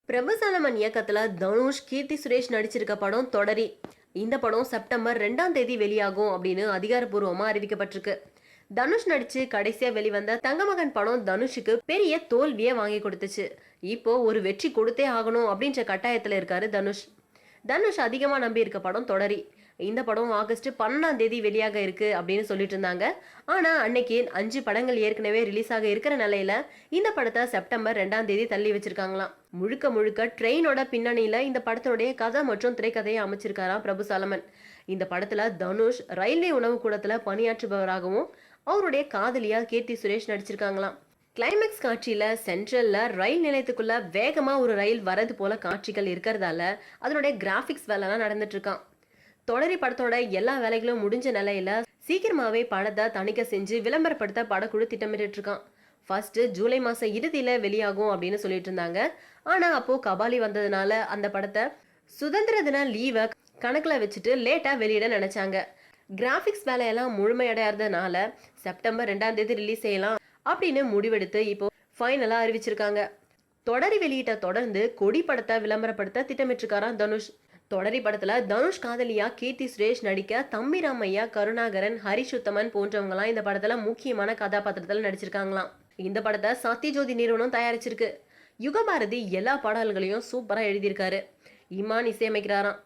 பிரபுசாலமன் இயக்கத்துல தனுஷ், கீர்த்தி சுரேஷ் நடிச்சிருக்க படம் தொடரி. இந்த படம் செப்டம்பர் 2 வெளியாகும் அப்படின்னு அதிகாரப்பூர்வமா அறிவிக்கப்பட்டிருக்கு. தனுஷ் நடிச்சு கடைசியா வெளிவந்த தங்கமகன் படம் தனுஷுக்கு பெரிய தோல்வியை வாங்கி கொடுத்துச்சு. இப்போ ஒரு வெற்றி கொடுத்தே ஆகணும் அப்படின்ற கட்டாயத்துல இருக்காரு தனுஷ். தனுஷ் அதிகமா நம்பி இருக்க படம் தொடரி. இந்த படம் ஆகஸ்ட் 12 வெளியாக இருக்கு அப்படின்னு சொல்லிட்டு இருந்தாங்க. ஆனா அன்னைக்கு 5 படங்கள் ஏற்கனவே ரிலீஸ் ஆக இருக்கிற நிலையில இந்த படத்தை செப்டம்பர் 2 தள்ளி வச்சிருக்காங்களாம். முழுக்க முழுக்க ட்ரெயினோட பின்னணியில இந்த படத்தினுடைய கதை மற்றும் திரைக்கதையை அமைச்சிருக்காராம் பிரபுசாலமன். இந்த படத்துல தனுஷ் ரயில்வே உணவு கூடத்துல பணியாற்றுபவராகவும் அவருடைய காதலியா கீர்த்தி சுரேஷ் நடிச்சிருக்காங்களாம். கிளைமேக்ஸ் காட்சியில சென்ட்ரல்ல ரயில் நிலையத்துக்குள்ள வேகமா ஒரு ரயில் வரது போல காட்சிகள் இருக்கிறதால அதனுடைய கிராபிக்ஸ் வேலைலாம் நடந்துட்டு இருக்கான். தொடரி படத்தோட எல்லா வேலைகளும் முடிஞ்ச நிலையில சீக்கிரமாவே படத்தை தணிக்கை செஞ்சு விளம்பரப்படுத்த படக்குழு திட்டமிட்டு இருக்கான். ஃபர்ஸ்ட் ஜூலை மாசம் இறுதியில வெளியாகும் அப்படின்னு சொல்லிட்டு இருந்தாங்க. ஆனா அப்போ கபாலி வந்ததுனால அந்த படத்தை சுதந்திர தின லீவை கணக்குல வச்சுட்டு லேட்டா வெளியிட நினைச்சாங்க. கிராபிக்ஸ் வேலையெல்லாம் முழுமையடையாததுனால செப்டம்பர் 2 ரிலீஸ் செய்யலாம் அப்படின்னு முடிவெடுத்து இப்போ ஃபைனலா அறிவிச்சிருக்காங்க. தொடரி வெளியிட்ட தொடர்ந்து கொடி படத்தை விளம்பரப்படுத்த திட்டமிட்டிருக்காராம் தனுஷ். தொடரி படத்துல தனுஷ் காதலியா கீர்த்தி சுரேஷ் நடிக்க தம்பி ராமையா, கருணாகரன், ஹரிசுத்தமன் போன்றவங்கலாம் இந்த படத்துல முக்கியமான கதாபாத்திரத்துல நடிச்சிருக்காங்களாம். இந்த படத்தை சத்யஜோதி நிறுவனம் தயாரிச்சிருக்கு. யுகபாரதி எல்லா பாடல்களையும் சூப்பரா எழுதியிருக்காரு. இமான் இசையமைக்கிறாராம்.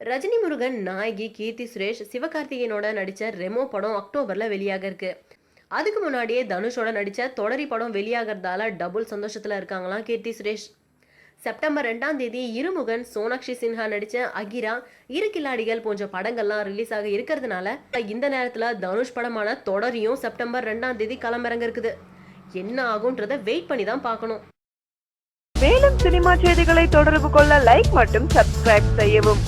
ரஜினி முருகன் நாயகி கீர்த்தி சுரேஷ் சிவகார்த்திகேயனோட நடிச்ச ரெமோ படம் அக்டோபர்ல வெளியாக இருக்கு. அதுக்கு முன்னாடியே தனுஷோட நடிச்ச தொடரி படம் வெளியாகிறதால டபுள் சந்தோஷத்துல இருக்காங்களாம் கீர்த்தி சுரேஷ். செப்டம்பர் 2 இருமுகன், சோனாக்ஷி சின்ஹா நடிச்ச அகிரா, இரு கில்லாடிகள் போன்ற படங்கள்லாம் ரிலீஸ் ஆக இருக்கிறதுனால இந்த நேரத்துல தனுஷ் படமான தொடரியும் செப்டம்பர் 2 களமிறங்க இருக்குது. என்ன ஆகும்ன்றத வெயிட் பண்ணி தான் பார்க்கணும். மேலும் சினிமா செய்திகளை தொடர்பு கொள்ள லைக் மற்றும் சப்ஸ்கிரைப் செய்யவும்.